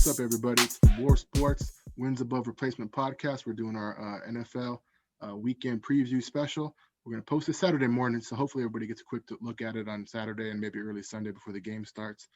What's up, everybody? It's the More Sports Wins Above Replacement podcast. We're doing our NFL weekend preview special. We're going to post it Saturday morning, so hopefully everybody gets a quick look at it on Saturday and maybe early Sunday before the game starts.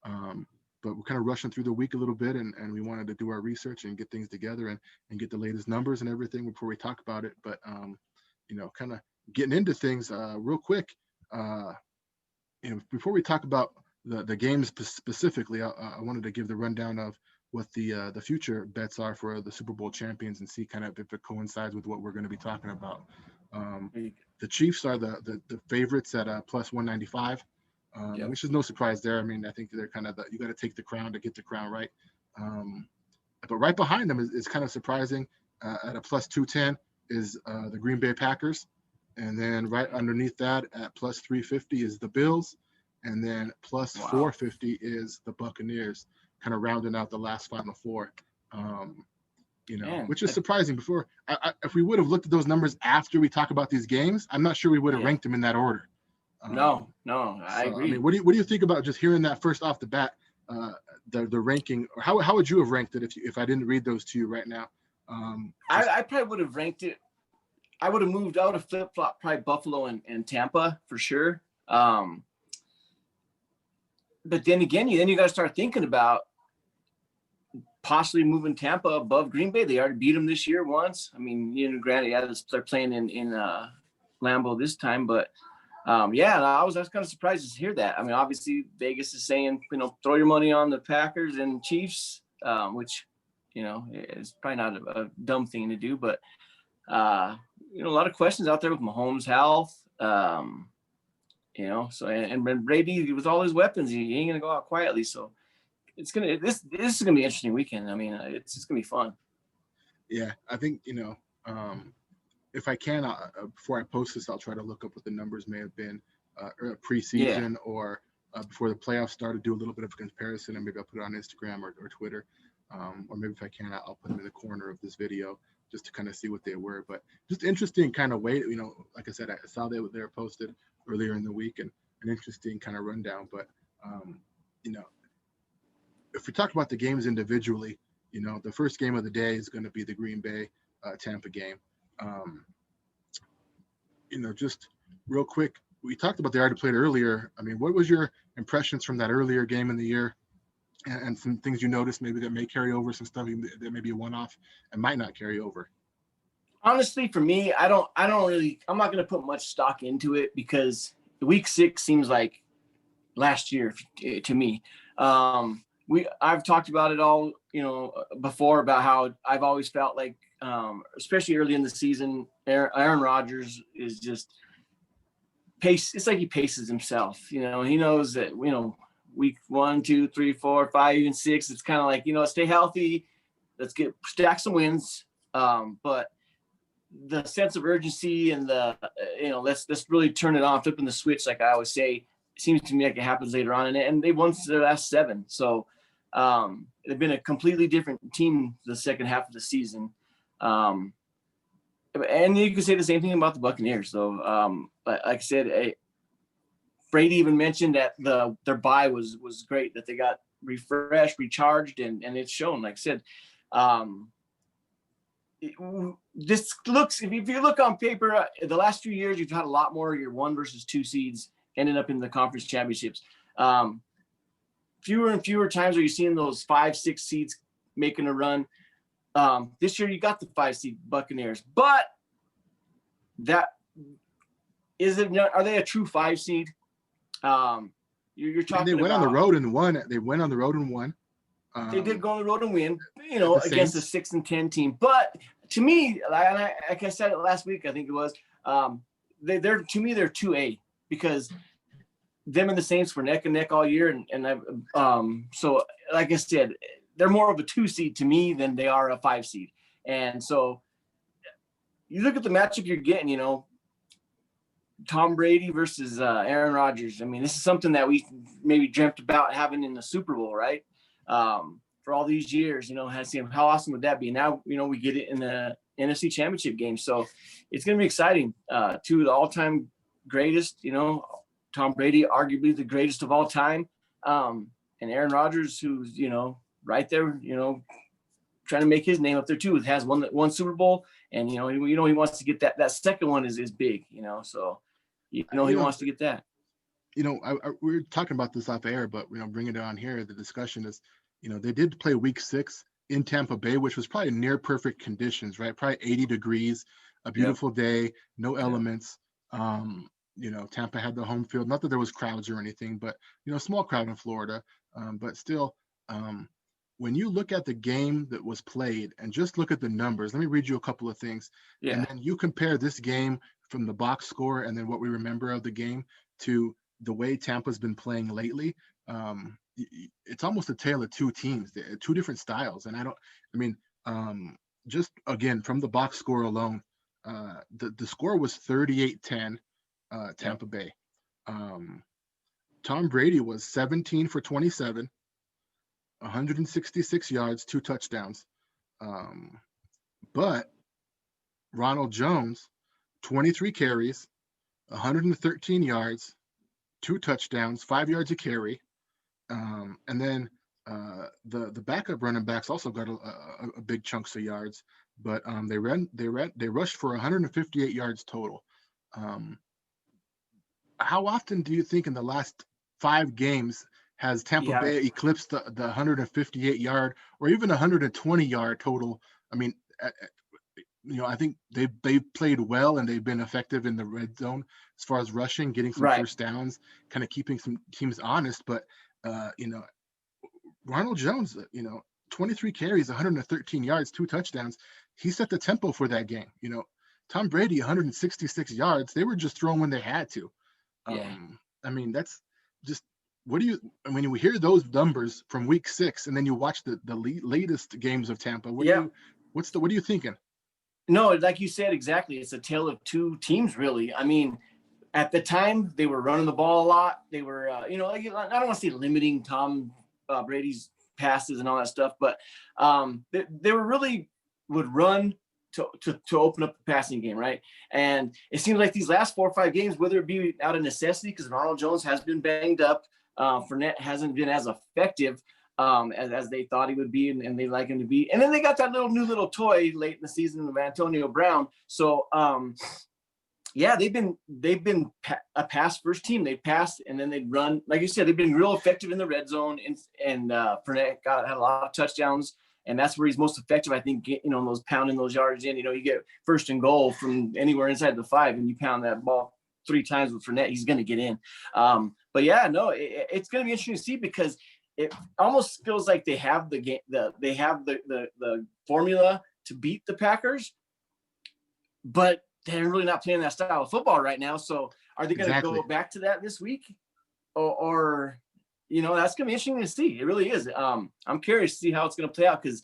But we're kind of rushing through the week a little bit, and we wanted to do our research and get things together and get the latest numbers and everything before we talk about it. But, kind of getting into things real quick, before we talk about the games specifically, I wanted to give the rundown of what the future bets are for the Super Bowl champions and see kind of if it coincides with what we're going to be talking about. The Chiefs are the favorites at plus 195, which is no surprise there. I mean, I think they're kind of you got to take the crown to get the crown, right? But right behind them is kind of surprising. At a plus 210 is the Green Bay Packers. And then right underneath that at plus 350 is the Bills. And then plus 450 is the Buccaneers, kind of rounding out the last Final Four, which is surprising. Before, if we would have looked at those numbers after we talk about these games, I'm not sure we would have ranked them in that order. I agree. I mean, what do you think about just hearing that first off the bat, the ranking, or how would you have ranked it if I didn't read those to you right now? I probably would have ranked it. I would have moved out of flip-flop, probably Buffalo and Tampa for sure. But then again, you got to start thinking about possibly moving Tampa above Green Bay. They already beat them this year once. I mean, granted, they're playing in Lambeau this time, but I was kind of surprised to hear that. I mean, obviously Vegas is saying, throw your money on the Packers and Chiefs, which, is probably not a dumb thing to do, but a lot of questions out there with Mahomes' health. So and Brady with all his weapons, he ain't gonna go out quietly. So this is gonna be an interesting weekend. I mean, it's gonna be fun. Yeah, I think if I can, before I post this, I'll try to look up what the numbers may have been preseason or before the playoffs started. Do a little bit of a comparison, and maybe I'll put it on Instagram or Twitter, or maybe if I can, I'll put them in the corner of this video just to kind of see what they were. But just interesting kind of way, like I said, I saw they were posted earlier in the week, and an interesting kind of rundown. But if we talk about the games individually, the first game of the day is going to be the Green Bay Tampa game. Just real quick, we talked about they already played earlier. I mean, what was your impressions from that earlier game in the year, and some things you noticed maybe that may carry over, some stuff that may be a one-off and might not carry over? Honestly, for me, I'm not going to put much stock into it because week 6 seems like last year to me. I've talked about it all, before, about how I've always felt like, especially early in the season, Aaron Rodgers is just it's like he paces himself. He knows that, week 1, 2, 3, 4, 5, even 6, it's kind of like, stay healthy. Let's stack some wins. But the sense of urgency and the, let's really turn it on, flipping the switch, like I always say, it seems to me like it happens later on. And they won their last 7. So they've been a completely different team the second half of the season. And you can say the same thing about the Buccaneers. So like I said, Brady even mentioned that their bye was great, that they got refreshed, recharged, and it's shown. Like I said, this looks, if you look on paper, the last few years, you've had a lot more of your 1 versus 2 seeds ending up in the conference championships. Fewer and fewer times are you seeing those 5, 6 seeds making a run. This year you got the 5 seed Buccaneers, but are they a true 5 seed? You're talking. They went on the road and won. They went on the road and won. They did go on the road and win, against a 6-10 team. But to me, like I said it last week, I think it was, they're 2A, because them and the Saints were neck and neck all year, so like I said, they're more of a 2 seed to me than they are a 5 seed. And so you look at the matchup you're getting, Tom Brady versus Aaron Rodgers. I mean, this is something that we maybe dreamt about having in the Super Bowl, right? For all these years, how awesome would that be? Now, we get it in the NFC Championship game. So it's going to be exciting. 2 of the all-time greatest, Tom Brady, arguably the greatest of all time. And Aaron Rodgers, who's, right there, trying to make his name up there too. It has one Super Bowl, and he wants to get that second one is big, so he wants to get that. We were talking about this off air, but bringing it on here, the discussion is, they did play Week 6 in Tampa Bay, which was probably near perfect conditions, right? Probably 80 degrees, a beautiful day, no elements. Tampa had the home field. Not that there was crowds or anything, but a small crowd in Florida. But still, when you look at the game that was played and just look at the numbers, let me read you a couple of things. Yeah. And then you compare this game from the box score and then what we remember of the game to the way Tampa's been playing lately. It's almost a tale of two teams, two different styles. And just again, from the box score alone, the score was 38-10, Tampa Bay. Tom Brady was 17 for 27, 166 yards, 2 touchdowns. But Ronald Jones, 23 carries, 113 yards, 2 touchdowns, 5 yards a carry. And then the backup running backs also got a big chunks of yards, but they rushed for 158 yards total. How often do you think in the last 5 games has Tampa Bay eclipsed the 158 yard or even 120 yard total? I mean, I think they've played well and they've been effective in the red zone as far as rushing, getting some first downs, kind of keeping some teams honest. But Ronald Jones, 23 carries, 113 yards, 2 touchdowns. He set the tempo for that game. Tom Brady, 166 yards. They were just throwing when they had to. That's just, when you hear those numbers from Week 6 and then you watch the latest games of Tampa, what are you thinking? No, like you said, exactly. It's a tale of two teams, really. I mean, at the time, they were running the ball a lot. They were, I don't want to say limiting Tom Brady's passes and all that stuff, but they were really would run to open up the passing game, right? And it seems like these last 4 or 5 games, whether it be out of necessity, because Ronald Jones has been banged up, Fournette hasn't been as effective as they thought he would be, and they like him to be. And then they got that new little toy late in the season of Antonio Brown. So they've been a pass first team. They passed and then they'd run. Like you said, they've been real effective in the red zone, and Fournette had a lot of touchdowns. And that's where he's most effective, I think, those pounding those yards in. You get first and goal from anywhere inside the 5, and you pound that ball 3 times with Fournette, he's going to get in. It's going to be interesting to see, because it almost feels like they have the game, they have the formula to beat the Packers, but they're really not playing that style of football right now. So are they going to go back to that this week, or that's going to be interesting to see. It really is. I'm curious to see how it's going to play out, because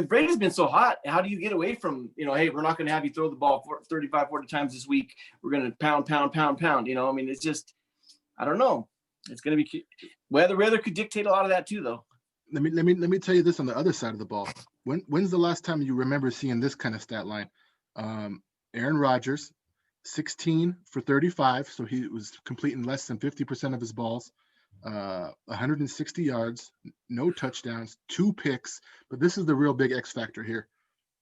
Brady's been so hot. How do you get away from, hey, we're not going to have you throw the ball 35, 40 times this week. We're going to pound. It's just, I don't know. It's going to be weather could dictate a lot of that too, though. Let me tell you this on the other side of the ball. When's the last time you remember seeing this kind of stat line? Aaron Rodgers, 16 for 35, so he was completing less than 50% of his balls. 160 yards, no touchdowns, 2 picks. But this is the real big X factor here.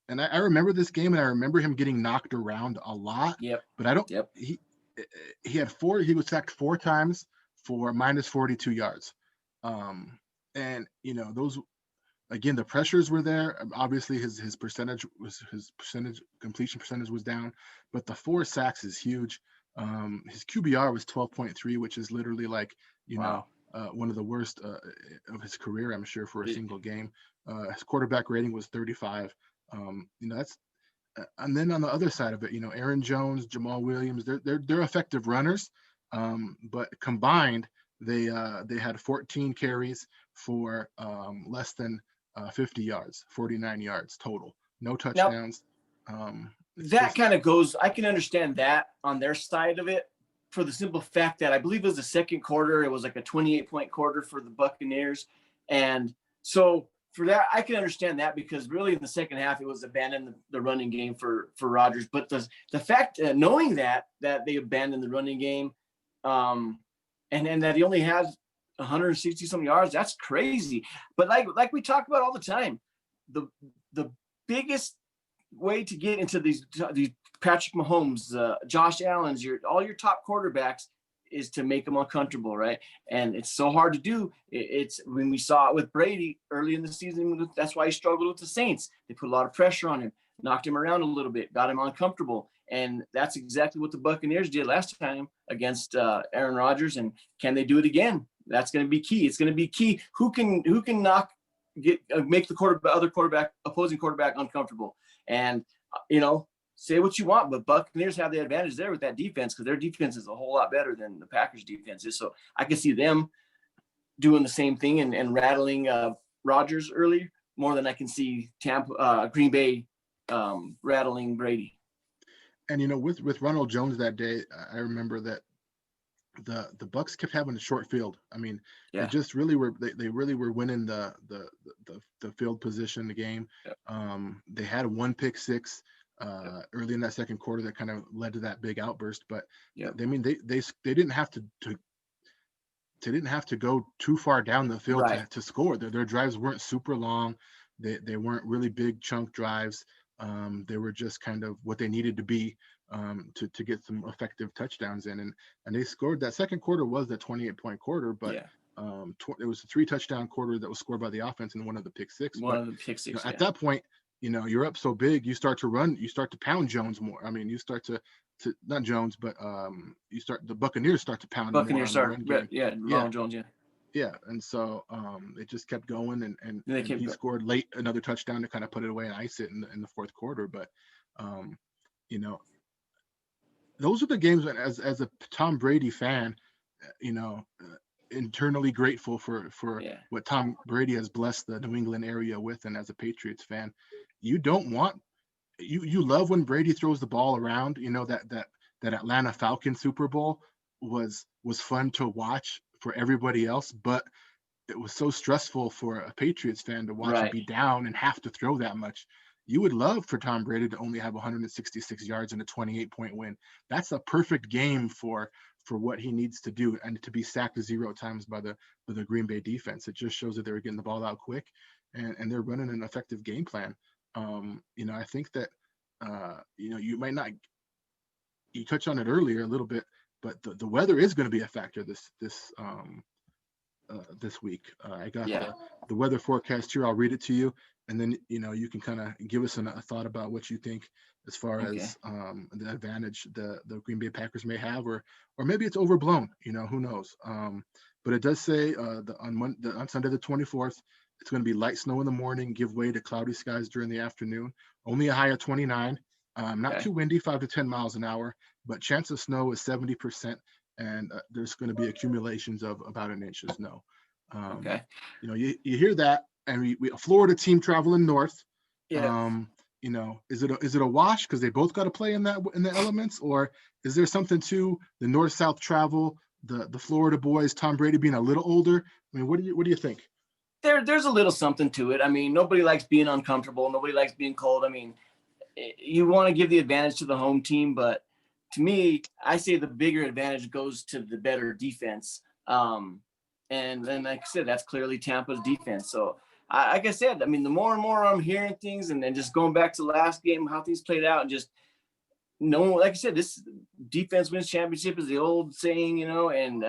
And I remember this game, and I remember him getting knocked around a lot. Yep. But I don't. Yep. He had 4. He was sacked 4 times for minus 42 yards. And those, again, the pressures were there. Obviously, his completion percentage was down, but the 4 sacks is huge. His QBR was 12.3, which is literally like one of the worst of his career, I'm sure, for a single game. His quarterback rating was 35. That's and then on the other side of it, Aaron Jones, Jamal Williams, they're effective runners, but combined they had 14 carries for less than 50 yards, 49 yards total, no touchdowns. That kind of goes. I can understand that on their side of it, for the simple fact that I believe it was the second quarter. It was like a 28-point quarter for the Buccaneers. And so for that, I can understand that, because really in the second half, it was abandoned the running game for Rodgers. But the fact, knowing that they abandoned the running game, and that he only has 160 some yards. That's crazy. But like we talk about all the time, the biggest way to get into these Patrick Mahomes, Josh Allen's, all your top quarterbacks is to make them uncomfortable, right? And it's so hard to do. It's when we saw it with Brady early in the season. That's why he struggled with the Saints. They put a lot of pressure on him, knocked him around a little bit, got him uncomfortable. And that's exactly what the Buccaneers did last time against Aaron Rodgers. And can they do it again? That's going to be key. It's going to be key. Who can make the opposing quarterback uncomfortable? And say what you want, but Buccaneers have the advantage there with that defense because their defense is a whole lot better than the Packers' defense is. So I can see them doing the same thing and rattling Rodgers early more than I can see Green Bay rattling Brady. And with Ronald Jones that day, I remember that the Bucks kept having a short field. I mean, They just really were. They really were winning the field position, the game. They had one pick six early in that second quarter that kind of led to that big outburst. But I mean, they didn't have to go too far down the field to score. Their drives weren't super long. They weren't really big chunk drives. They were just kind of what they needed to be to get some effective touchdowns in, and they scored. That second quarter was the 28-point quarter, but it was a 3-touchdown quarter that was scored by the offense and one of the pick six. At that point, you're up so big, you start to run, you start to pound Jones more. I mean, you start to not Jones, but the Buccaneers start to pound. Ronald Jones, Yeah, and so it just kept going, and he scored late another touchdown to kind of put it away and ice it in the fourth quarter. But those are the games when, as a Tom Brady fan, internally grateful for what Tom Brady has blessed the New England area with, and as a Patriots fan, you love when Brady throws the ball around. That Atlanta Falcons Super Bowl was fun to watch for everybody else, but it was so stressful for a Patriots fan to watch him be down and have to throw that much. You would love for Tom Brady to only have 166 yards and a 28-point win. That's a perfect game for what he needs to do, and to be sacked 0 times by the Green Bay defense. It just shows that they're getting the ball out quick, and they're running an effective game plan. I think that you might not. You touched on it earlier a little bit, but the weather is going to be a factor this week. I got the weather forecast here. I'll read it to you, and then you can kind of give us a thought about what you think as far as the advantage the Green Bay Packers may have, or maybe it's overblown. Who knows? But it does say on Sunday the 24th, it's going to be light snow in the morning, give way to cloudy skies during the afternoon. Only a high of 29. Not too windy, 5 to 10 miles an hour, but chance of snow is 70%, and there's going to be accumulations of about an inch of snow. You hear that, and we a Florida team traveling north. Is it a wash because they both got to play in the elements, or is there something to the north-south travel, the Florida boys, Tom Brady being a little older? I mean, what do you think? There's a little something to it. I mean, nobody likes being uncomfortable. Nobody likes being cold. I mean, you want to give the advantage to the home team, but to me, I say the bigger advantage goes to the better defense. And then, like I said, that's clearly Tampa's defense. So, like I said, I mean, the more and more I'm hearing things, and then just going back to the last game, how things played out, and just like I said, this defense wins championship is the old saying, and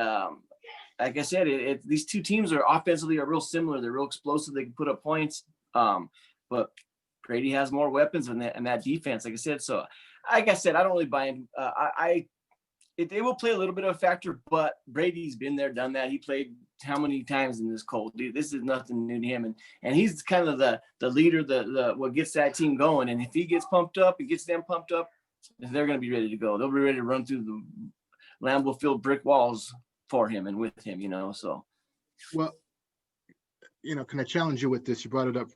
like I said, these two teams are offensively real similar. They're real explosive. They can put up points. But Brady has more weapons in that defense, like I said. So, like I said, I don't really buy in. It will play a little bit of a factor, but Brady's been there, done that. He played how many times in this cold? Dude, this is nothing new to him, and he's kind of the leader, the what gets that team going. And if he gets pumped up and gets them pumped up, they're going to be ready to go. They'll be ready to run through the Lambeau Field brick walls for him and with him. So. Well, can I challenge you with this? You brought it up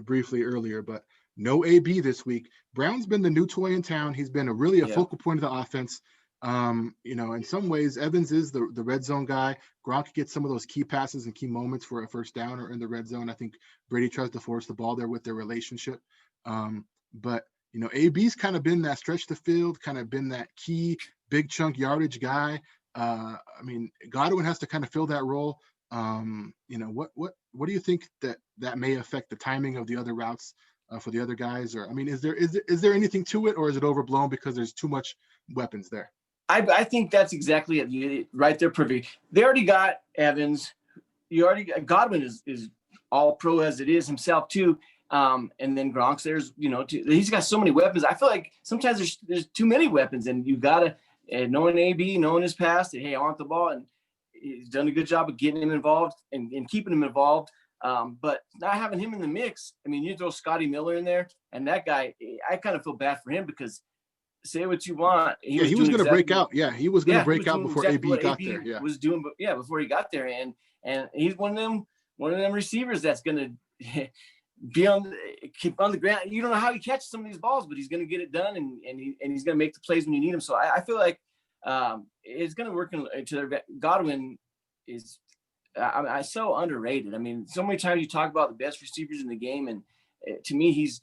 briefly earlier, but no AB this week. Brown's been the new toy in town. He's been a focal point of the offense. In some ways, Evans is the red zone guy. Gronk gets some of those key passes and key moments for a first down or in the red zone. I think Brady tries to force the ball there with their relationship. But AB's kind of been that stretch the field, kind of been that key big chunk yardage guy. Godwin has to kind of fill that role. You know, what do you think that may affect the timing of the other routes for the other guys? Or I mean, is there anything to it, or is it overblown because there's too much weapons there? I think that's exactly it. Right there, perfect. They already got Evans. You already got Godwin is all pro as it is himself too. And then Gronk's there's, he's got so many weapons. I feel like sometimes there's too many weapons, and you gotta, knowing AB, knowing his past, hey, I want the ball, and he's done a good job of getting him involved and keeping him involved. But not having him in the mix, I mean, you throw Scotty Miller in there, and that guy, I kind of feel bad for him because say what you want. He was going to break out. Yeah, he was going to break out before exactly AB got there. Yeah, was doing, but yeah, before he got there, and he's one of them receivers that's going to keep on the ground. You don't know how he catches some of these balls, but he's going to get it done, and he's going to make the plays when you need him. So I feel like it's going to work into their Godwin is so underrated. I mean, so many times you talk about the best receivers in the game, and to me, he's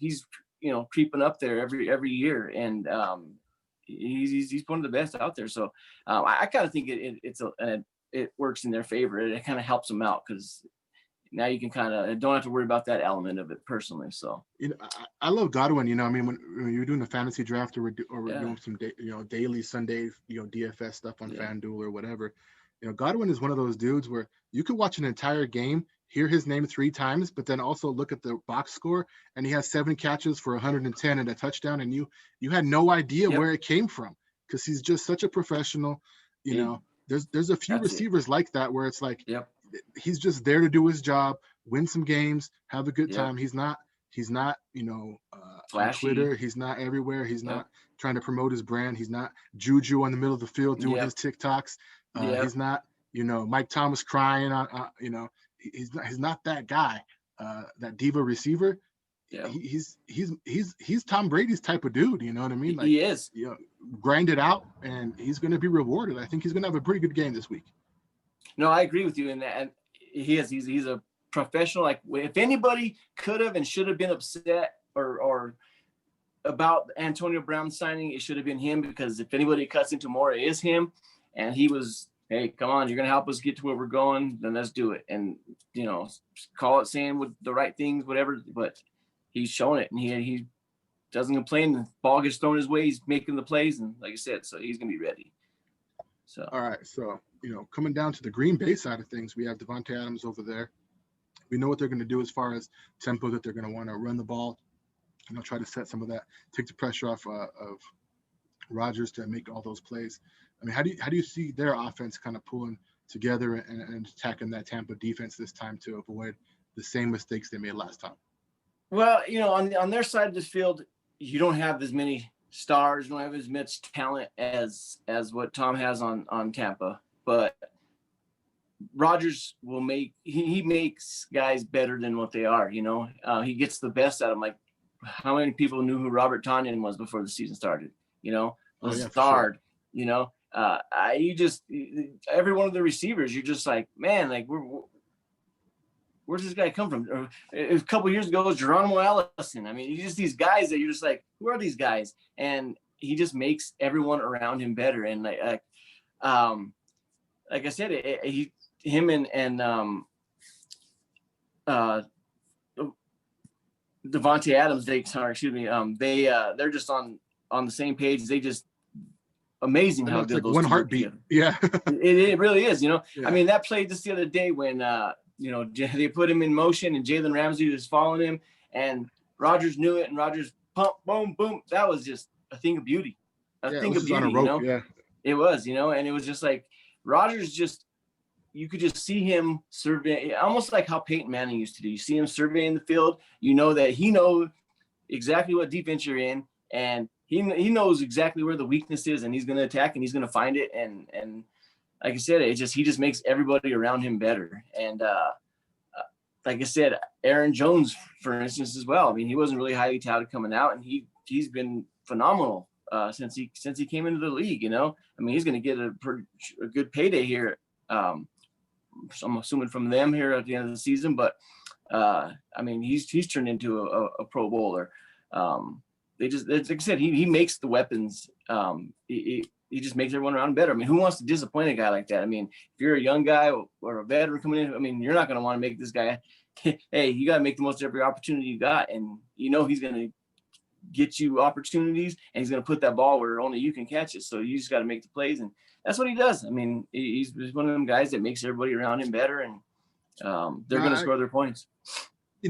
creeping up there every year, and he's one of the best out there. So I kind of think it works in their favor. It kind of helps them out because now you can kind of don't have to worry about that element of it personally. So I love Godwin. I mean, when you're doing a fantasy draft or we're doing some daily Sunday DFS stuff on FanDuel or whatever, Godwin is one of those dudes where you could watch an entire game, hear his name 3 times, but then also look at the box score, and he has 7 catches for 110 and a touchdown, and you had no idea where it came from because he's just such a professional. There's a few receivers like that where it's like he's just there to do his job, win some games, have a good time. He's not on Twitter. He's not everywhere. He's not trying to promote his brand. He's not Juju on the middle of the field doing his TikToks. He's not Mike Thomas crying on he's not that guy, that diva receiver. He's Tom Brady's type of dude. You know what I mean? Like, he is. Grind it out, and he's going to be rewarded. I think he's going to have a pretty good game this week. No, I agree with you, and he is. He's a professional. Like, if anybody could have and should have been upset or about Antonio Brown signing, it should have been him, because if anybody cuts into more, it is him. And he was, hey, come on, you're going to help us get to where we're going, then let's do it. And, call it saying with the right things, whatever, but he's shown it, and he doesn't complain. The ball gets thrown his way, he's making the plays, and like I said, so he's going to be ready. So, all right, so, coming down to the Green Bay side of things, we have Davante Adams over there. We know what they're going to do as far as tempo, that they're going to want to run the ball, try to set some of that, take the pressure off of Rodgers to make all those plays. I mean, how do you see their offense kind of pulling together and attacking that Tampa defense this time to avoid the same mistakes they made last time? Well, on their side of this field, you don't have as many stars, you don't have as much talent as what Tom has on Tampa, but Rodgers will he makes guys better than what they are. He gets the best out of them. Like, how many people knew who Robert Tonyan was before the season started? Lazard, sure. Every one of the receivers, you're just like, man, like, where's this guy come from? A couple of years ago, it was Geronimo Allison. I mean, these guys that you're just like, who are these guys? And he just makes everyone around him better. And like I said, him and Davante Adams, they're just on the same page. They just amazing how good those one heartbeat. Yeah, it really is. Yeah. I mean, that play just the other day when they put him in motion and Jalen Ramsey was following him, and Rodgers knew it, and Rodgers pump, boom, boom. That was just a thing of beauty. A thing of beauty. Yeah, it was. And it was just like Rodgers just. You could just see him survey, almost like how Peyton Manning used to do. You see him surveying the field. That he knows exactly what defense you're in, and he knows exactly where the weakness is, and he's going to attack, and he's going to find it. And like I said, he just makes everybody around him better. And like I said, Aaron Jones, for instance, as well. I mean, he wasn't really highly touted coming out, and he's been phenomenal since he came into the league. I mean, he's going to get a good payday here. I'm assuming from them here at the end of the season, but I mean, he's turned into a Pro Bowler. Like I said, he makes the weapons. he just makes everyone around him better. I mean, who wants to disappoint a guy like that? I mean, if you're a young guy or a veteran coming in, I mean, you're not going to want to make this guy, hey, you got to make the most of every opportunity you got. And you know he's going to get you opportunities, and he's going to put that ball where only you can catch it. So you just got to make the plays, and that's what he does. I mean, he's one of them guys that makes everybody around him better, and they're going to score their points.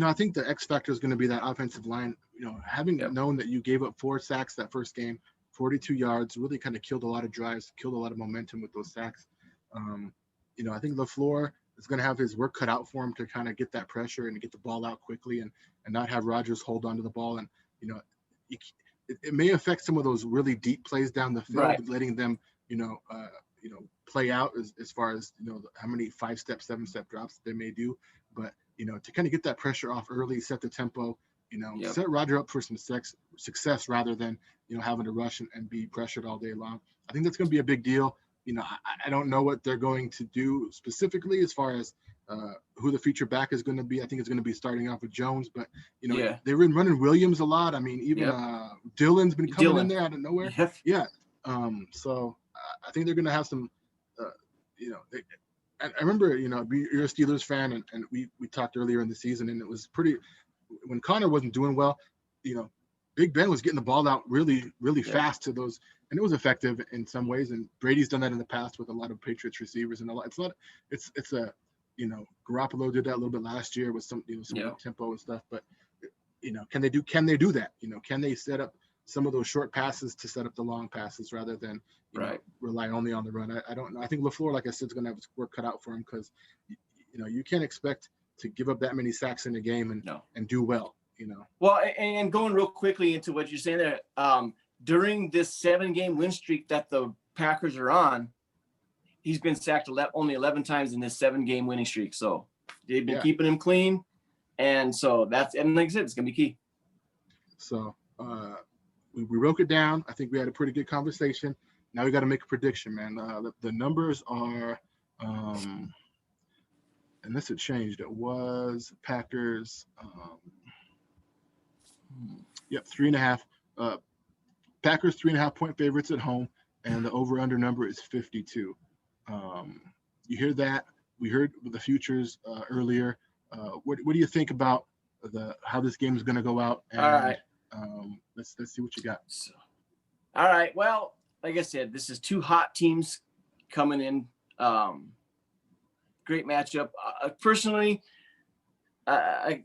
I think the X factor is going to be that offensive line. Having known that you gave up 4 sacks that first game, 42 yards, really kind of killed a lot of drives, killed a lot of momentum with those sacks. I think LaFleur is going to have his work cut out for him to kind of get that pressure and get the ball out quickly, and not have Rodgers hold onto the ball. And it may affect some of those really deep plays down the field, right, letting them play out as far as how many 5-step, 7-step drops they may do. But to kind of get that pressure off early, set the tempo, set Roger up for some success rather than having to rush and be pressured all day long. I think that's going to be a big deal. I don't know what they're going to do specifically as far as who the feature back is going to be. I think it's going to be starting off with Jones, but they've been running Williams a lot. I mean, even Dylan's been coming in there out of nowhere. So I think they're going to have some. I remember, you're a Steelers fan, and we talked earlier in the season, and it was pretty when Connor wasn't doing well. Big Ben was getting the ball out really, really fast to those, and it was effective in some ways. And Brady's done that in the past with a lot of Patriots receivers, and it's a Garoppolo did that a little bit last year with some tempo and stuff. But can they do that? Can they set up some of those short passes to set up the long passes rather than rely only on the run? I don't know. I think LaFleur, like I said, is going to have his work cut out for him, because you can't expect to give up that many sacks in a game and do well. Well, and going real quickly into what you're saying there, during this 7-game win streak that the Packers are on, he's been sacked only 11 times in this 7-game winning streak. So they've been keeping him clean, and so and like I said, it's gonna be key. So we broke it down. I think we had a pretty good conversation. Now we got to make a prediction, man. The numbers are, unless it changed, it was Packers. 3.5. Packers 3.5 point favorites at home, and the over/under number is 52. You hear that? We heard the futures earlier. What do you think about how this game is going to go out? And, all right. Let's see what you got. All right. Well, like I said, this is 2 hot teams coming in. Great matchup. Personally, I'd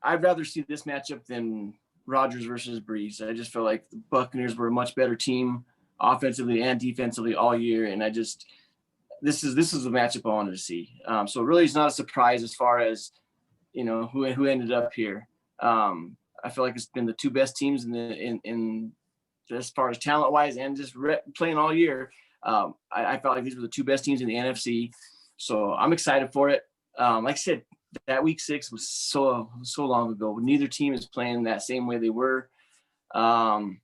rather see this matchup than Rodgers versus Breeze. I just feel like the Buccaneers were a much better team offensively and defensively all year, and this is the matchup I wanted to see. So really, it's not a surprise as far as who ended up here. I feel like it's been the 2 best teams in as far as talent wise and just playing all year. I felt like these were the 2 best teams in the NFC. So I'm excited for it. Like I said, that week 6 was so long ago. Neither team is playing that same way they were. The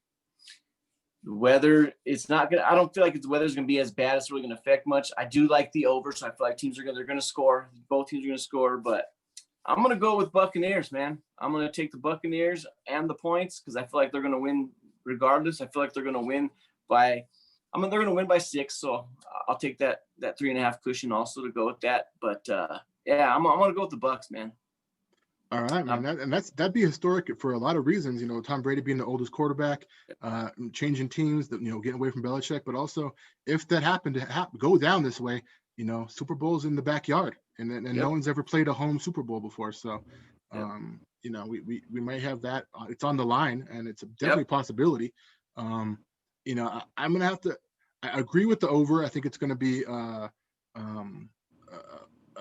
weather, it's not gonna. I don't feel like the weather's gonna be as bad. It's really gonna affect much. I do like the over, so I feel like they're gonna score. Both teams are gonna score, but I'm gonna go with Buccaneers, man. I'm gonna take the Buccaneers and the points because I feel like they're gonna win regardless. I feel like they're gonna win by. They're gonna win by 6, so I'll take that 3.5 cushion also to go with that. But I'm gonna go with the Bucs, man. All right, man. That'd be historic for a lot of reasons. Tom Brady being the oldest quarterback, changing teams, getting away from Belichick. But also, if that happened to go down this way, Super Bowl's in the backyard, and no one's ever played a home Super Bowl before. So, we might have that. It's on the line, and it's definitely a possibility. I'm gonna have to. I agree with the over. I think it's gonna be a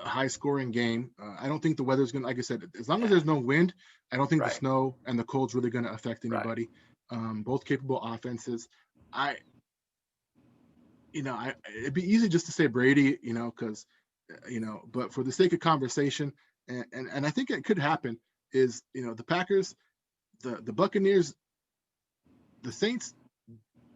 high-scoring game. I don't think the weather's going to, like I said, as long as there's no wind, I don't think the snow and the cold's really going to affect anybody. Both capable offenses. It'd be easy just to say Brady, because, but for the sake of conversation, and I think it could happen, is, the Packers, the Buccaneers, the Saints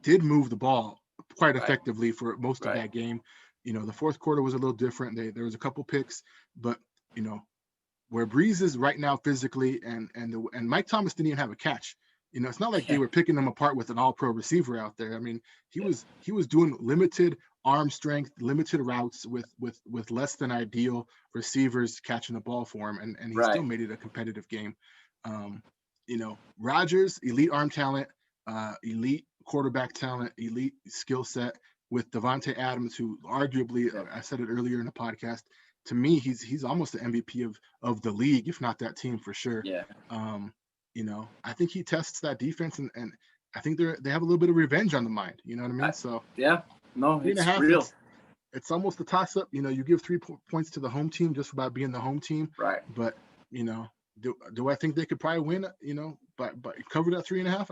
did move the ball quite effectively for most of that game. The fourth quarter was a little different. There was a couple picks, but where Breeze is right now physically, and Mike Thomas didn't even have a catch. You know, it's not like they were picking him apart with an all-pro receiver out there. I mean, he was doing limited arm strength, limited routes with less than ideal receivers catching the ball for him, and he still made it a competitive game. You know, Rodgers, elite arm talent, elite quarterback talent, elite skill set with Devontae Adams, who arguably, I said it earlier in the podcast, to me, he's almost the MVP of the league, if not that team for sure. Yeah. You know, I think he tests that defense, and I think they have a little bit of revenge on the mind. You know what I mean? So yeah, no, it's real. It's almost a toss up. You know, you give 3 points to the home team just about being the home team. Right. But you know, do I think they could probably win? You know, but cover that 3.5.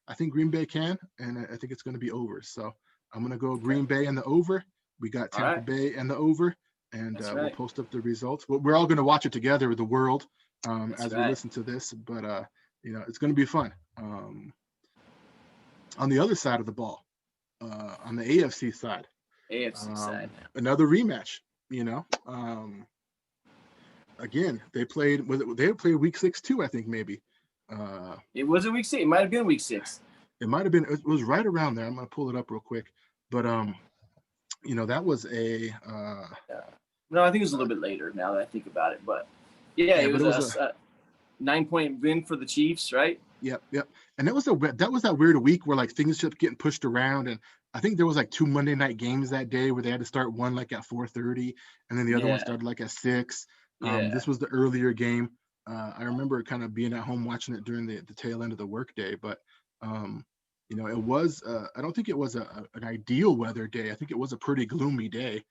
I think Green Bay can, and I think it's going to be over. So I'm going to go Green Bay and the over. We got Tampa Bay and the over, and we'll post up the results. We're all going to watch it together with the world as we listen to this. But you know, it's going to be fun. On the other side of the ball, on the AFC side, another rematch. You know, again, they played week 6 too, I think maybe. It wasn't week 6. It might have been week 6. It might have been. It was right around there. I'm gonna pull it up real quick. But you know, that was a. No, I think it was a little bit later. Now that I think about it, but yeah, it was a 9-point win for the Chiefs, right? Yep. And that was that weird week where like things kept getting pushed around, and I think there was like 2 Monday night games that day where they had to start one like at 4:30, and then the other one started like at 6. This was the earlier game. I remember kind of being at home watching it during the tail end of the workday, but you know, it was. I don't think it was an ideal weather day. I think it was a pretty gloomy day.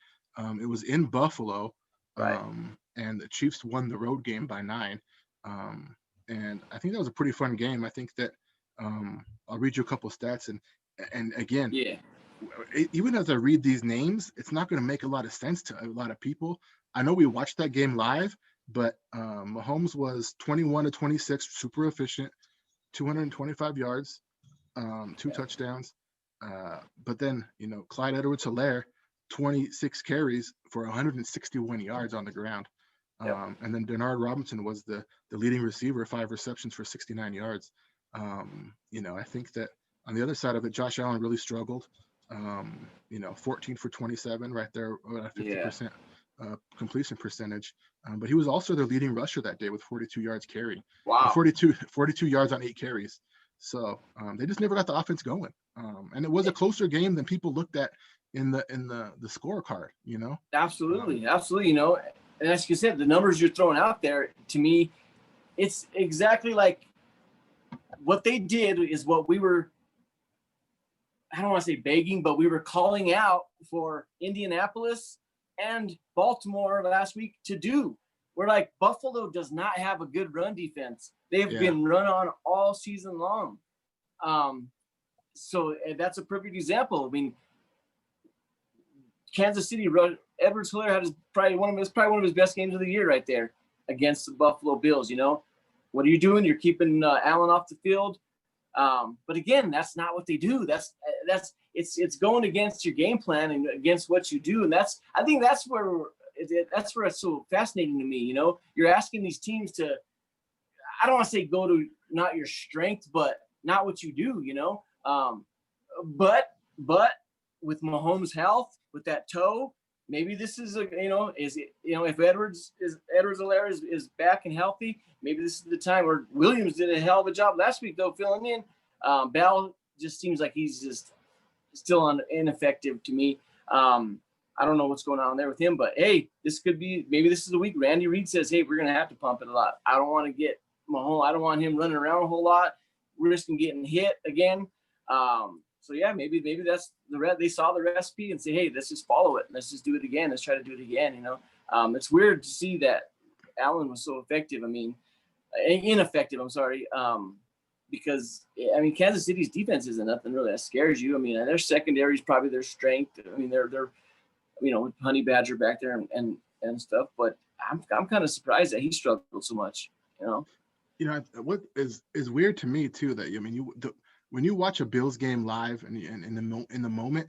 It was in Buffalo, and the Chiefs won the road game by 9. And I think that was a pretty fun game. I think that I'll read you a couple of stats, and again, even as I read these names, it's not going to make a lot of sense to a lot of people. I know we watched that game live, but Mahomes was 21-26, super efficient, 225 yards, 2 touchdowns. But then, you know, Clyde Edwards-Helaire, 26 carries for 161 yards on the ground. And then Denard Robinson was the leading receiver, 5 receptions for 69 yards. You know, I think that on the other side of it, Josh Allen really struggled. You know, 14 for 27, right there, 50% completion percentage. But he was also their leading rusher that day with 42 yards carry. Wow. 42 yards on 8 carries. So they just never got the offense going. And it was a closer game than people looked at in the scorecard, you know? Absolutely. You know, and as you said, the numbers you're throwing out there, to me, it's exactly like what they did is what we were, I don't want to say begging, but we were calling out for Indianapolis and Baltimore last week to do. We're like, Buffalo does not have a good run defense. They've been run on all season long. So that's a perfect example. I mean, Kansas City, Edwards-Helaire had probably one of his best games of the year right there against the Buffalo Bills. You know, what are you doing? You're keeping Allen off the field. But again, that's not what they do. It's going against your game plan and against what you do. And I think that's where it's so fascinating to me. You know, you're asking these teams to, I don't want to say go to not your strength, but not what you do, you know? But with Mahomes' health, with that toe, maybe this is if Edwards-Helaire is back and healthy, maybe this is the time. Or Williams did a hell of a job last week though filling in. Bell just seems like he's just still ineffective to me. I don't know what's going on there with him, but hey, maybe this is the week Randy Reed says, hey, we're gonna have to pump it a lot. I don't want to get Mahomes. I don't want him running around a whole lot, risking getting hit again. So yeah, maybe that's they saw the recipe and say, hey, let's just follow it. Let's just do it again. Let's try to do it again. You know, it's weird to see that Allen was so effective. I mean, ineffective. I'm sorry. Because I mean, Kansas City's defense isn't nothing really that scares you. I mean, their secondary is probably their strength. I mean, they're Honey Badger back there and stuff. But I'm kind of surprised that he struggled so much. You know, what is weird to me too, that I mean, when you watch a Bills game live and in the moment,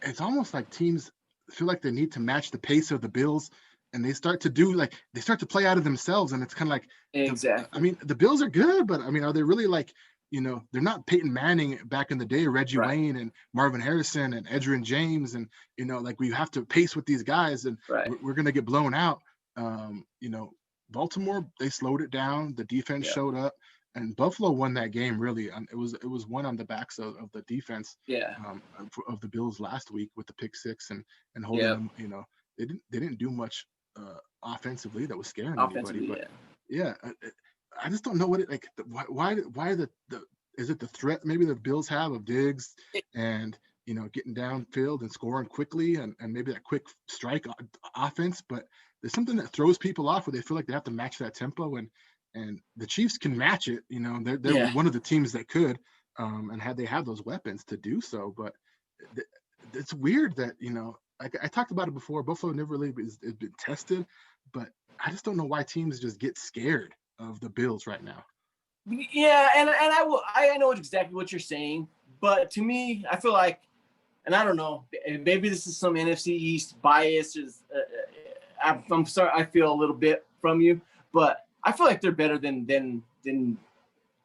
it's almost like teams feel like they need to match the pace of the Bills and they start to play out of themselves, and it's kind of like, I Exactly. mean, the Bills are good, but I mean, are they really like, they're not Peyton Manning back in the day, Reggie Right. Wayne and Marvin Harrison and Edgerrin James, and like we have to pace with these guys, and Right. we're gonna get blown out. Baltimore, they slowed it down. The defense Yeah. showed up, and Buffalo won that game. Really, it was won on the backs of the defense Yeah. of the Bills last week with the pick six and holding Yeah. them. They didn't do much offensively that was scaring anybody. Offensively, But yeah. yeah, I just don't know what it like. Why the is it the threat maybe the Bills have of Diggs and getting downfield and scoring quickly and maybe that quick strike offense, but there's something that throws people off where they feel like they have to match that tempo, and the Chiefs can match it. They're Yeah. one of the teams that could, and they have those weapons to do so. But it's weird that I talked about it before. Buffalo never really has been tested, but I just don't know why teams just get scared of the Bills right now. Yeah, and I know exactly what you're saying, but to me, I feel like, and I don't know, maybe this is some NFC East bias. I'm sorry, I feel a little bit from you, but I feel like they're better than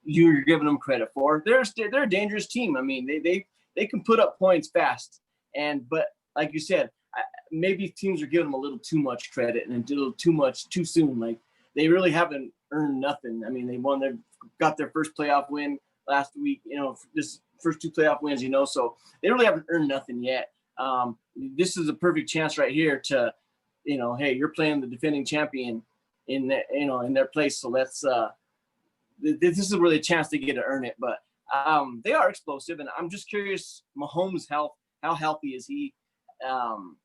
you're giving them credit for. They're a dangerous team. I mean, they can put up points fast, but like you said, maybe teams are giving them a little too much credit and a little too much too soon. Like they really haven't earned nothing. I mean, they got their first playoff win last week. This first two playoff wins. So they really haven't earned nothing yet. This is a perfect chance right here to, hey, you're playing the defending champion in their place. So let's. This is really a chance to get to earn it, but they are explosive, and I'm just curious, Mahomes' health, how healthy is he, and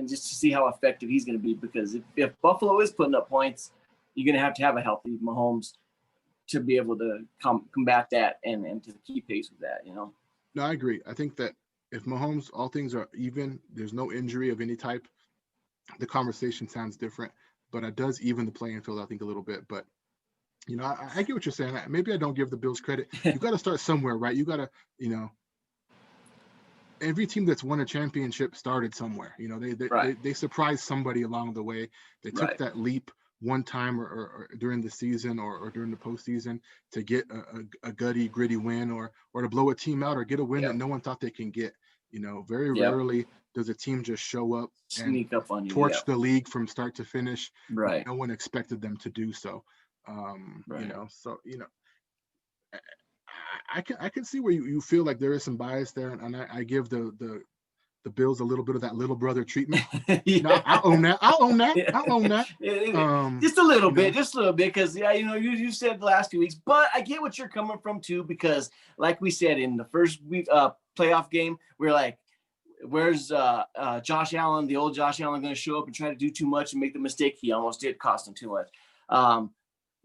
just to see how effective he's going to be, because if Buffalo is putting up points, you're going to have a healthy Mahomes to be able to combat that and to keep pace with that. No, I agree. I think that if Mahomes, all things are even, there's no injury of any type, the conversation sounds different, but it does even the playing field, I think, a little bit. But I get what you're saying. Maybe I don't give the Bills credit. You got to start somewhere, right? You got to, every team that's won a championship started somewhere. They surprised somebody along the way. They took that leap one time or during the season or during the postseason to get a gritty win or to blow a team out or get a win that no one thought they can get. Very rarely does a team just show up and sneak up on you, torch the league from start to finish. Right. No one expected them to do so. I can see where you feel like there is some bias there, and I give the Bills a little bit of that little brother treatment. I'll own that. Just a little bit, because you said the last 2 weeks, but I get what you're coming from too, because like we said in the first week playoff game, we're like, where's Josh Allen, the old Josh Allen, going to show up and try to do too much and make the mistake he almost did, cost him too much.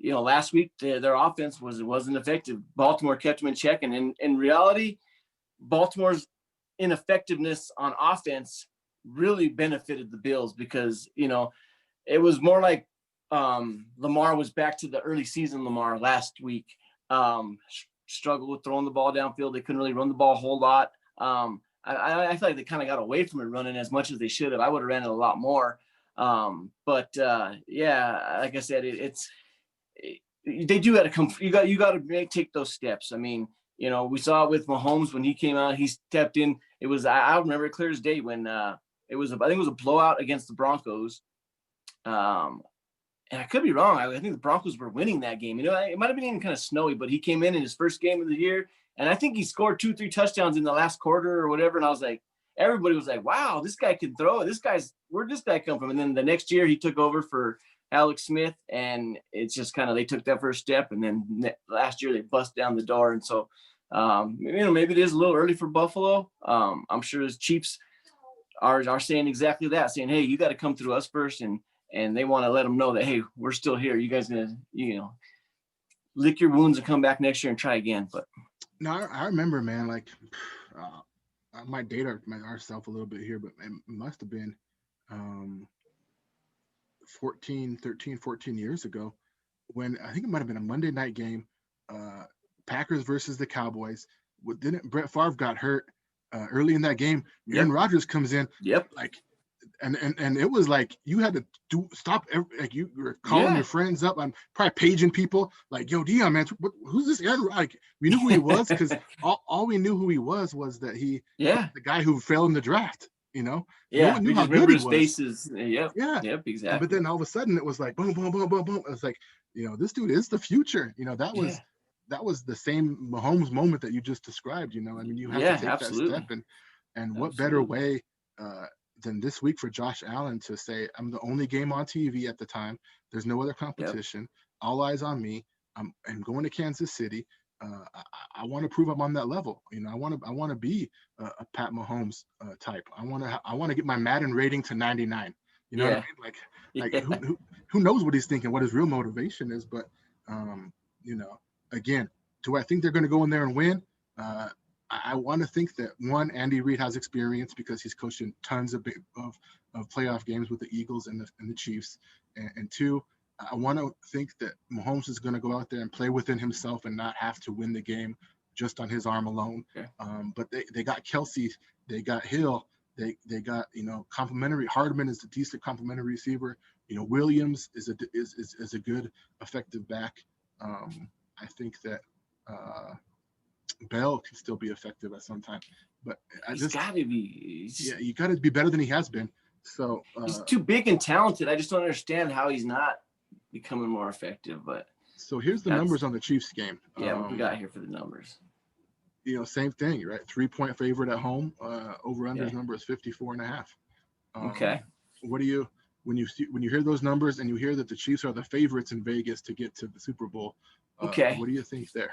Last week their offense wasn't effective. Baltimore kept them in check, and in reality, Baltimore's ineffectiveness on offense really benefited the Bills, because it was more like Lamar was back to the early season Lamar last week. Struggled with throwing the ball downfield. They couldn't really run the ball a whole lot. I feel like they kind of got away from it running as much as they should have. I would have ran it a lot more. Like I said, they do got to come. You got to take those steps. I mean, we saw it with Mahomes when he came out. He stepped in. It was, I remember it clear as day when I think it was a blowout against the Broncos. And I could be wrong. I think the Broncos were winning that game. It might have been even kind of snowy, but he came in his first game of the year, and I think he scored 2-3 touchdowns in the last quarter or whatever. And I was like, everybody was like, wow, this guy can throw. Where'd this guy come from? And then the next year he took over for Alex Smith, and it's just kind of, they took that first step, and then last year they bust down the door. And so, maybe it is a little early for Buffalo. I'm sure the Chiefs are saying exactly that, saying, hey, you got to come through us first, and they want to let them know that, hey, we're still here. You guys gonna, lick your wounds and come back next year and try again. But no, I remember, man, like I might date ourselves a little bit here, but it must have been 13, 14 years ago, when I think it might have been a Monday night game, Packers versus the Cowboys. Didn't Brett Favre got hurt early in that game? Aaron Rodgers comes in. Yep. Like and it was like you had to stop like you were calling Yeah. your friends up. I'm probably paging people like, yo, Dion, man, who's this Aaron? Like we knew who he was because all we knew who he was that he Yeah. the guy who fell in the draft. No Yeah. one We knew how just good remember he his was. faces. Yep. Yeah. Yep. But Exactly. then all of a sudden it was like boom, boom, boom, boom, boom. It was like, this dude is the future. Yeah. That was the same Mahomes moment that you just described. I mean, you have to Yeah. take that step, Absolutely. and what better Absolutely. way than this week for Josh Allen to say, I'm the only game on TV at the time. There's no other Yep. competition. All eyes on me. I'm going to Kansas City. I want to prove I'm on that level. I want to be a Pat Mahomes type. I want to get my Madden rating to 99. You know what I Yeah. mean? Like Yeah. who knows what he's thinking, what his real motivation is. But um, you know, again, do I think they're going to go in there and win? I want to think that one, Andy Reid has experience because he's coached in tons of playoff games with the Eagles and the Chiefs, and two, I want to think that Mahomes is going to go out there and play within himself and not have to win the game just on his arm alone. Okay. But they got Kelsey, they got Hill, they got complimentary. Hardman is a decent complimentary receiver. Williams is a good effective back. I think that Bell can still be effective at some time, but He's got to be. you got to be better than he has been. So He's too big and talented. I just don't understand how he's not becoming more effective. But so here's the numbers on the Chiefs game. Yeah, what we got here for the numbers? Same thing, right? 3-point favorite at home. Over unders number is 54.5. Okay. What do you when you hear those numbers and you hear that the Chiefs are the favorites in Vegas to get to the Super Bowl? Okay. What do you think there?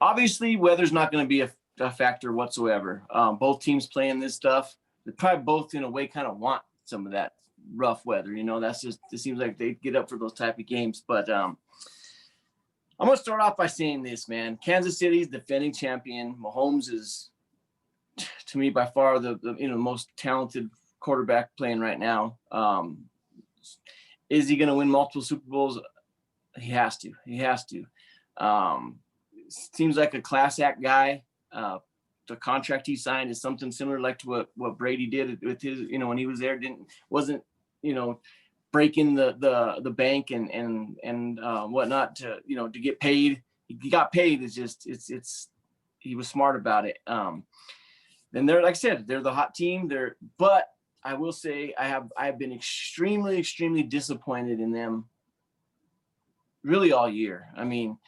Obviously, weather's not going to be a factor whatsoever. Both teams playing this stuff, they probably both in a way kind of want some of that rough weather. That's just, it seems like they get up for those type of games. But I'm going to start off by saying this, man. Kansas City's defending champion. Mahomes is, to me, by far the most talented quarterback playing right now. Is he going to win multiple Super Bowls? He has to. Seems like a class act guy. The contract he signed is something similar like to what Brady did with his, when he was there. Wasn't breaking the bank and whatnot to get paid. He got paid. It's just he was smart about it. And they're, like I said, they're the hot team. But I will say I've been extremely, extremely disappointed in them really all year. I mean,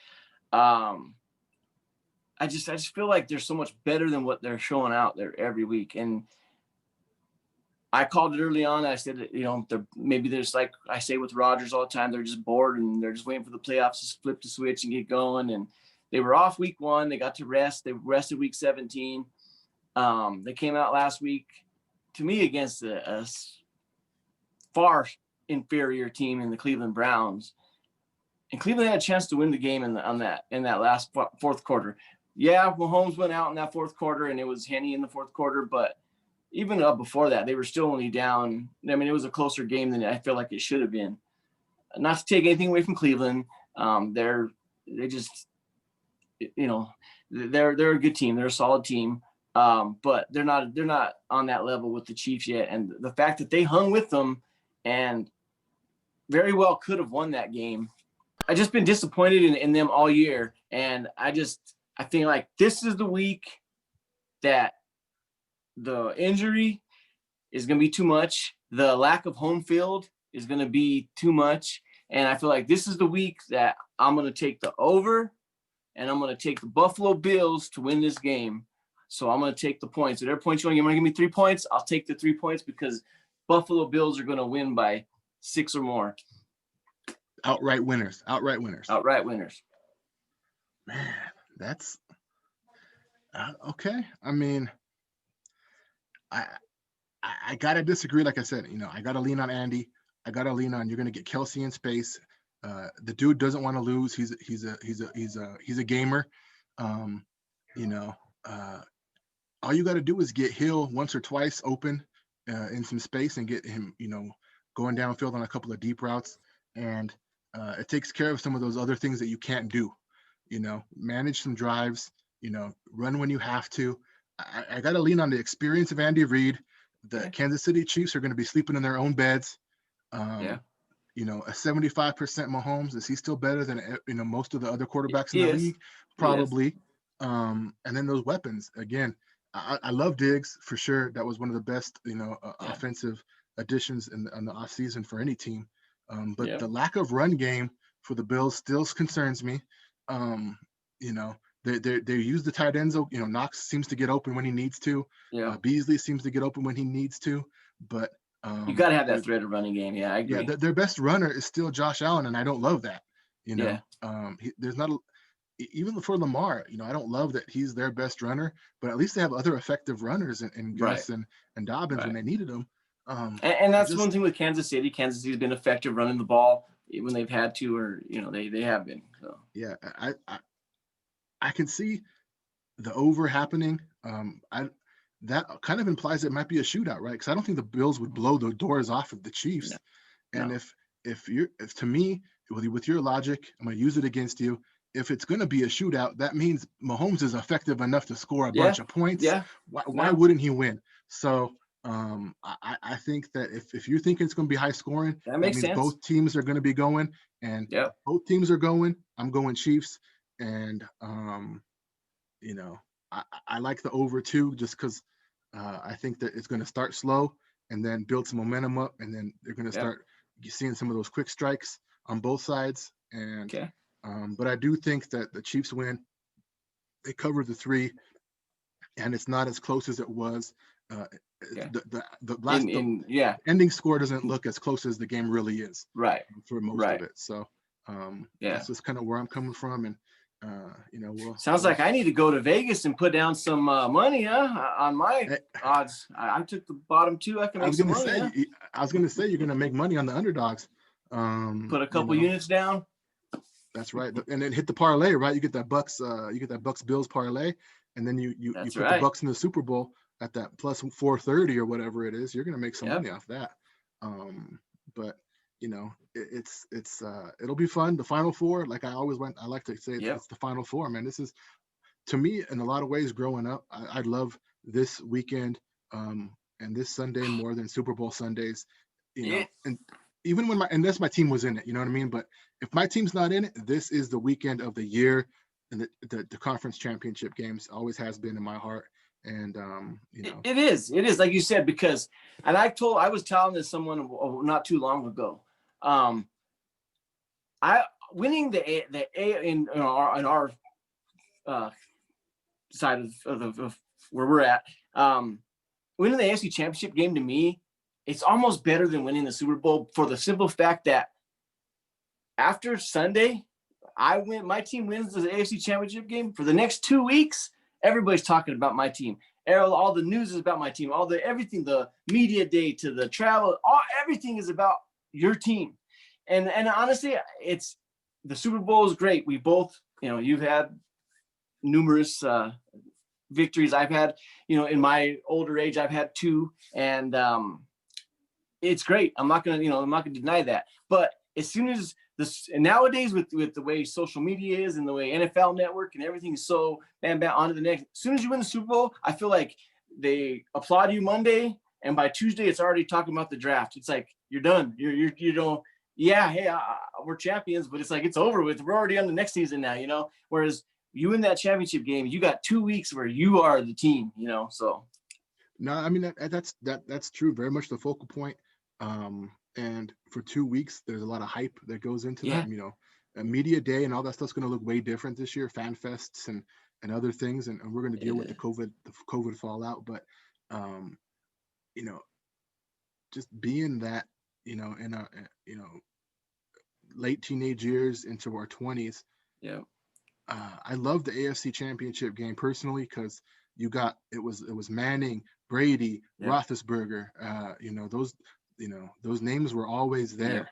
I just feel like they're so much better than what they're showing out there every week. And I called it early on. I said, maybe there's, like I say with Rodgers all the time, they're just bored and they're just waiting for the playoffs to flip the switch and get going. And they were off week 1. They got to rest. They rested week 17. They came out last week, to me, against a far inferior team in the Cleveland Browns. And Cleveland had a chance to win the game in that last fourth quarter. Yeah, Mahomes went out in that fourth quarter, and it was Henne in the fourth quarter. But even up before that, they were still only down. I mean, it was a closer game than I feel like it should have been. Not to take anything away from Cleveland, they're a good team. They're a solid team, but they're not on that level with the Chiefs yet. And the fact that they hung with them and very well could have won that game. I've just been disappointed in them all year. And I think like this is the week that the injury is going to be too much. The lack of home field is going to be too much. And I feel like this is the week that I'm going to take the over and I'm going to take the Buffalo Bills to win this game. So I'm going to take the points. At every point you want to give me 3 points, I'll take the 3 points because Buffalo Bills are going to win by 6 or more. Outright winners. Man, that's okay. I mean, I gotta disagree. Like I said, I gotta lean on Andy. I gotta lean on you're gonna get Kelsey in space. The dude doesn't want to lose. He's a gamer. All you got to do is get Hill once or twice open in some space and get him, going downfield on a couple of deep routes, and it takes care of some of those other things that you can't do. Manage some drives. Run when you have to. I got to lean on the experience of Andy Reid, the Yeah. Kansas City Chiefs are going to be sleeping in their own beds. Yeah. Um, a 75% Mahomes, is he still better than most of the other quarterbacks in He the is. league? He is. Probably. And then those weapons again. I love Diggs for sure. That was one of the best Yeah. offensive additions in the offseason for any team. But Yeah. the lack of run game for the Bills still concerns me. Um, you know, they use the tight ends. Knox seems to get open when he needs to. Yeah. Beasley seems to get open when he needs to. But You got to have they're that threat of running game. Yeah, I yeah, agree. their best runner is still Josh Allen, and I don't love that. Yeah. There's not even for Lamar. I don't love that he's their best runner, but at least they have other effective runners in Right. Gus and Dobbins when Right. they needed them. And I that's one just thing with Kansas City. Kansas City's been effective running the ball when they've had to, or they have been. So yeah, I can see the over happening. I That kind of implies it might be a shootout, right? Because I don't think the Bills would blow the doors off of the no, Chiefs. And no. if to me, with your logic, I'm going to use it against you. If it's going to be a shootout, that means Mahomes is effective enough to score a Yeah. bunch of points. Yeah. Why No, wouldn't he win? So I think that if you're thinking it's going to be high scoring, that that makes means sense. both teams are going to be going. And if Yep. both teams are going, I'm going Chiefs. And you know, I like the over too, just because I think that it's going to start slow and then build some momentum up, and then they're going to Yep. start seeing some of those quick strikes on both sides. And Okay. but I do think that the Chiefs win. They cover the 3, and it's not as close as it was. Uh, Okay. the Yeah. ending score doesn't look as close as the game really is Right. for most of Right. it. So Yeah. that's just kind of where I'm coming from, and Sounds like I need to go to Vegas and put down some money, huh? On my odds. I took the bottom 2. I can I make was some gonna money, huh? say, you're gonna make money on the underdogs. Put a couple units down. That's right, and then hit the parlay, right? You get that Bucks Bills parlay, and then you That's put the right. Bucks in the Super Bowl at that plus 430 or whatever it is. You're gonna make some Yep. money off that. But it'll be fun. The Final Four, like I like to say, Yep. it's the Final Four, man. This is, to me, in a lot of ways, growing up, I love this weekend and this Sunday more than Super Bowl Sundays. It, And even when unless my team was in it, you know what I mean. But if my team's not in it, this is the weekend of the year, and the conference championship games always has been in my heart. And it is. It is, like you said, because, and I was telling this someone not too long ago. I winning the A in our side of where we're at. Winning the AFC Championship game, to me, it's almost better than winning the Super Bowl, for the simple fact that after Sunday, my team wins the AFC Championship game. For the next 2 weeks, everybody's talking about my team. All the news is about my team. Everything, the media day to the travel, everything is about your team. And honestly, it's the Super Bowl is great. We both, you've had numerous victories. I've had, in my older age, I've had 2, and it's great. I'm not gonna deny that. But as soon as this, and nowadays with the way social media is and the way NFL Network and everything is so bam on to the next. As soon as you win the Super Bowl, I feel like they applaud you Monday, and by Tuesday it's already talking about the draft. It's like you're done. Yeah, hey, we're champions, but it's like it's over with. We're already on the next season now, Whereas you win that championship game, you got 2 weeks where you are the team, So no, I mean that's true. Very much the focal point. And for 2 weeks, there's a lot of hype that goes into that. yeah, A media day and all that stuff's going to look way different this year. Fan fests and other things, and we're going to deal with the COVID fallout. But you know, just being that, in our late teenage years into our 20s. yeah, I love the AFC Championship game personally because it was Manning, Brady, yeah, Roethlisberger. Those names were always yeah, there.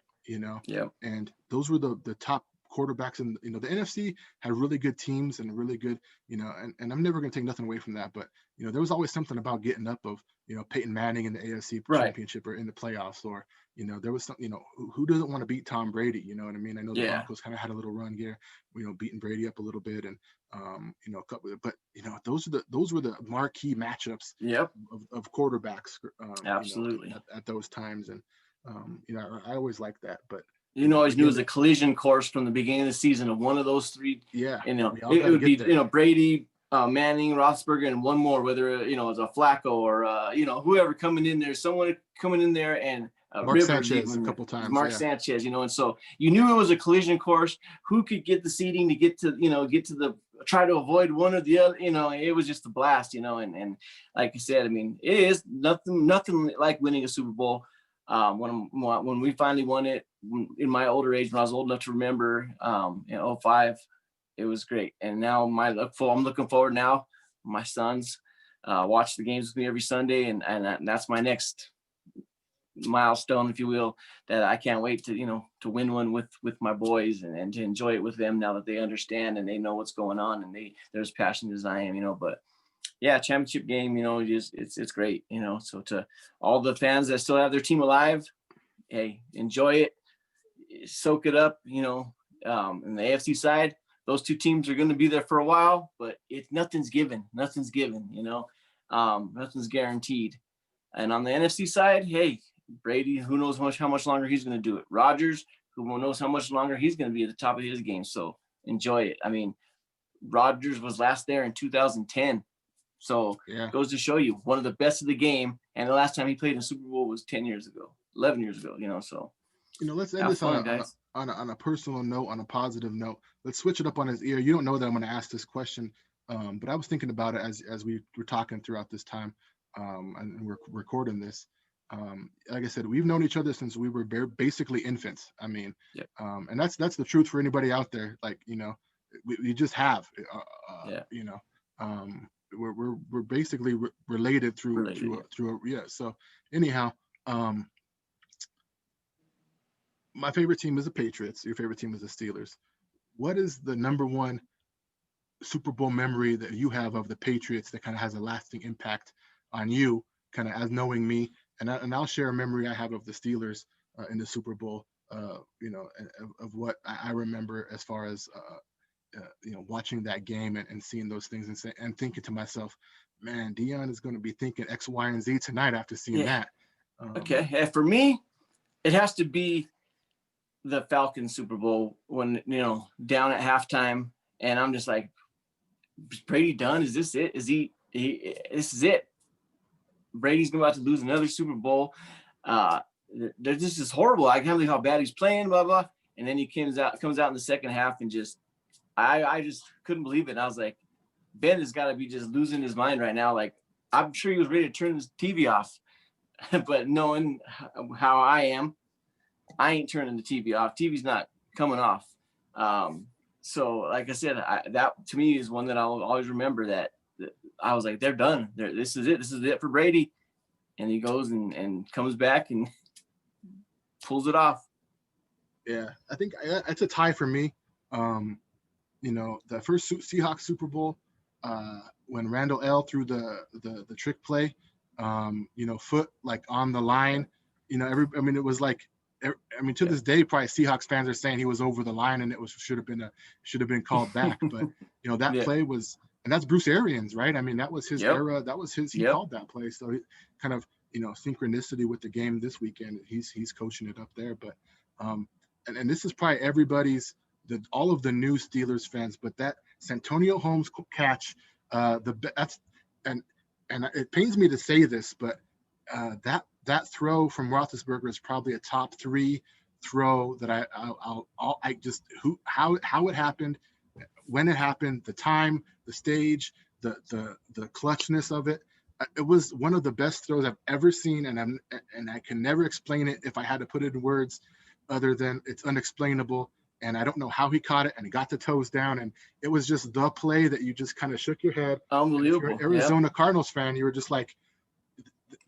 yeah, And those were the top quarterbacks in the NFC had really good teams and really good and I'm never going to take nothing away from that, but there was always something about getting up of Peyton Manning in the AFC Right. Championship or in the playoffs, or there was some, who doesn't want to beat Tom Brady? You know what I mean? I know the Yeah. Broncos kind of had a little run here, beating Brady up a little bit, and a couple, but those were the marquee matchups. Yep. Of quarterbacks. Absolutely. At those times, and I always liked that, but. Always knew it was a collision course from the beginning of the season of one of those three. Yeah. It would be, Brady, Manning, Roethlisberger, and one more, whether, it's a Flacco or, whoever coming in there, someone coming in there, and Mark Rivers Sanchez even, a couple times. Mark Sanchez, and so you knew it was a collision course. Who could get the seeding to get to try to avoid one or the other, it was just a blast, and like I said, I mean, it is nothing like winning a Super Bowl. When we finally won it in my older age, when I was old enough to remember, in 2005, it was great. And now I'm looking forward now. My sons watch the games with me every Sunday, and that's my next milestone, if you will, that I can't wait to win one with my boys and to enjoy it with them now that they understand and they know what's going on and they're as passionate as I am, but. Yeah, championship game, it's great, so to all the fans that still have their team alive, hey, enjoy it, soak it up, in the AFC side, those two teams are going to be there for a while, but nothing's given, nothing's guaranteed. And on the NFC side, hey, Brady, who knows how much longer he's going to do it. Rodgers, who knows how much longer he's going to be at the top of his game, so enjoy it. I mean, Rodgers was last there in 2010. So yeah. It goes to show you one of the best of the game. And the last time he played in the Super Bowl was 11 years ago, so. Let's end this on a personal note, on a positive note. Let's switch it up on his ear. You don't know that I'm going to ask this question, but I was thinking about it as we were talking throughout this time, and we're recording this. Like I said, we've known each other since we were basically infants. I mean, yep. And that's the truth for anybody out there. Like, we just have, we're basically related through yeah. So anyhow, my favorite team is the Patriots. Your favorite team is the Steelers. What is the number one Super Bowl memory that you have of the Patriots that kind of has a lasting impact on you, kind of as knowing me? And I'll share a memory I have of the Steelers in the Super Bowl, of what I remember as far as watching that game and seeing those things and thinking to myself, man, Dion is going to be thinking X, Y, and Z tonight after seeing that. Okay. Yeah, for me, it has to be the Falcons Super Bowl when, down at halftime, and I'm just like, is Brady done? Is this it? This is it. Brady's about to lose another Super Bowl. They're just horrible. I can't believe how bad he's playing, blah, blah. And then he comes out in the second half and just, I just couldn't believe it. And I was like, Ben has got to be just losing his mind right now. Like, I'm sure he was ready to turn his TV off, but knowing how I am, I ain't turning the TV off. TV's not coming off. So like I said, that to me is one that I'll always remember, that I was like, they're done. This is it. This is it for Brady. And he goes and comes back and pulls it off. Yeah, I think it's a tie for me. The first Seahawks Super Bowl, when Randall L threw the trick play, foot like on the line, it was like, to this day, probably Seahawks fans are saying he was over the line and it should have been called back. But that play was, and that's Bruce Arians, right? I mean, that was his era. That was he called that play. So it kind of synchronicity with the game this weekend. He's coaching it up there. But and this is probably everybody's, all of the new Steelers fans, but that Santonio Holmes catch, and it pains me to say this, but that throw from Roethlisberger is probably a top 3 throw that how it happened, when it happened, the time, the stage, the clutchness of it. It was one of the best throws I've ever seen, and I can never explain it if I had to put it in words, other than it's unexplainable. And I don't know how he caught it, and he got the toes down, and it was just the play that you just kind of shook your head. Unbelievable. If you're an Arizona Cardinals fan, you were just like,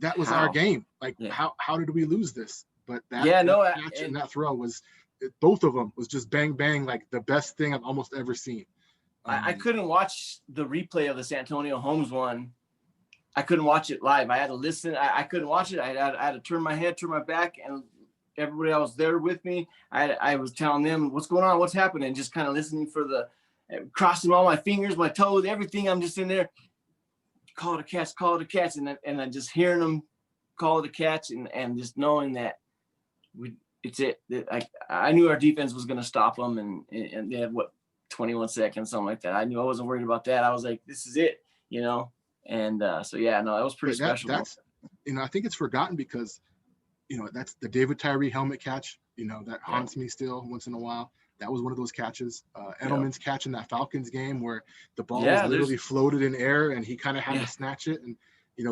that was our game. Like, how did we lose this? But that catch and that throw was, both of them was just bang, bang, like the best thing I've almost ever seen. I couldn't watch the replay of the Santonio Holmes one. I couldn't watch it live. I had to listen. I couldn't watch it. I had to turn my head, turn my back, and everybody else there with me, I was telling them what's going on, what's happening, just kind of listening for the, crossing all my fingers, my toes, everything. I'm just in there, call it a catch, and I'm just hearing them call it a catch, and just knowing that it's it. I knew our defense was going to stop them, and they had 21 seconds, something like that. I knew I wasn't worried about that. I was like, this is it, And so yeah, no, that was pretty special. That's I think it's forgotten because that's the David Tyree helmet catch. That haunts me still once in a while. That was one of those catches. Edelman's catch in that Falcons game where the ball was literally floated in air and he kind of had to snatch it. And,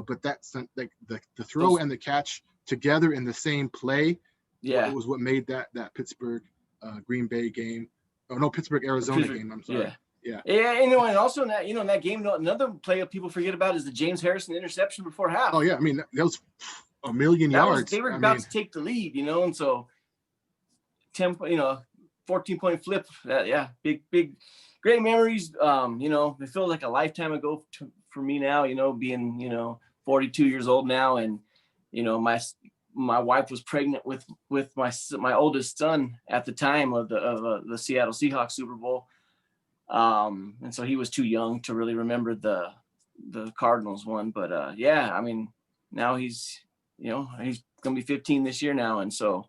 but that's like the throw and the catch together in the same play. Yeah. It was what made that Pittsburgh Green Bay game. Oh, no, Pittsburgh, Arizona game. I'm sorry. Yeah. And also in that, in that game, another play people forget about is the James Harrison interception before half. Oh, yeah. I mean, that was a million yards. They were about to take the lead, and so 14-point flip. Big, great memories. It feels like a lifetime ago for me now, being, 42 years old now. And, my wife was pregnant with my oldest son at the time of the Seattle Seahawks Super Bowl. And so he was too young to really remember the Cardinals one, but I mean, now he's gonna be 15 this year now, and so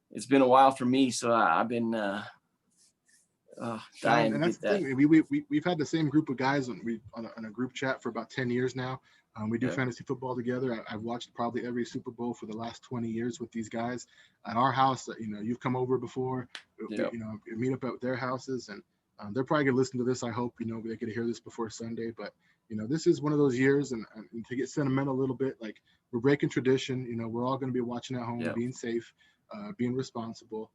it's been a while for me. So I've been dying. And that's the thing. We've had the same group of guys on a group chat for about 10 years now. We do fantasy football together. I've watched probably every Super Bowl for the last 20 years with these guys at our house. You've come over before. Meet up at their houses, and they're probably gonna listen to this. I hope they get to hear this before Sunday. But this is one of those years, and to get sentimental a little bit, like we're breaking tradition. We're all gonna be watching at home, being safe, being responsible.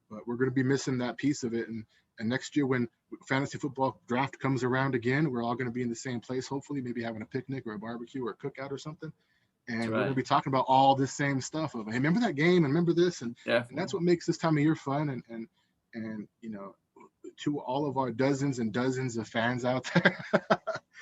But we're gonna be missing that piece of it. And next year when fantasy football draft comes around again, we're all gonna be in the same place. Hopefully, maybe having a picnic or a barbecue or a cookout or something. And we're gonna be talking about all this same stuff of, hey, remember that game and remember this, and that's what makes this time of year fun. And to all of our dozens and dozens of fans out there,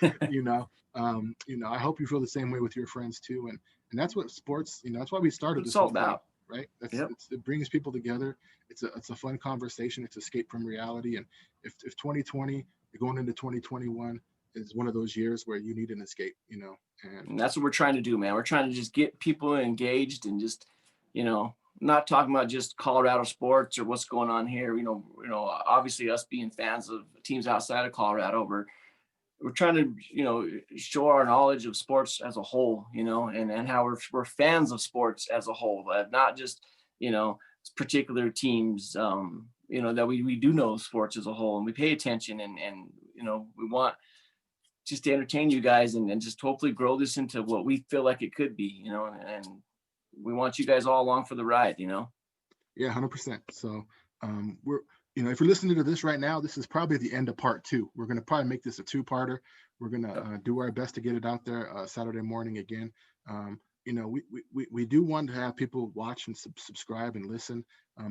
I hope you feel the same way with your friends too. And that's what sports, that's why we started this all about, right? It brings people together. It's a fun conversation. It's escape from reality. And if 2020 going into 2021 is one of those years where you need an escape, and that's what we're trying to do, man. We're trying to just get people engaged and just, not talking about just Colorado sports or what's going on here. Obviously us being fans of teams outside of Colorado, we're trying to, show our knowledge of sports as a whole, and how we're fans of sports as a whole, not just, particular teams, that we do know sports as a whole, and we pay attention, and we want just to entertain you guys and just hopefully grow this into what we feel like it could be, and we want you guys all along for the ride, Yeah, 100%. So we're, if you're listening to this right now, this is probably the end of part 2. We're going to probably make this a 2-parter. We're going to do our best to get it out there Saturday morning again. We do want to have people watch and subscribe and listen.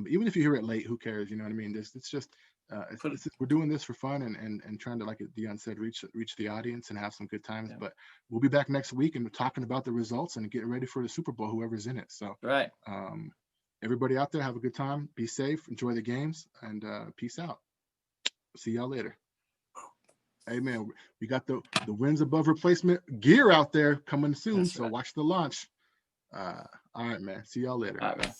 Even if you hear it late, who cares? You know what I mean? It's just, we're doing this for fun and trying to, like Dion said, reach the audience and have some good times. Yeah. But we'll be back next week and we're talking about the results and getting ready for the Super Bowl, whoever's in it. So everybody out there, have a good time, be safe, enjoy the games, and peace out. See y'all later. Hey man, we got the wins above replacement gear out there coming soon. That's so watch the launch. All right, man. See y'all later. All right, man.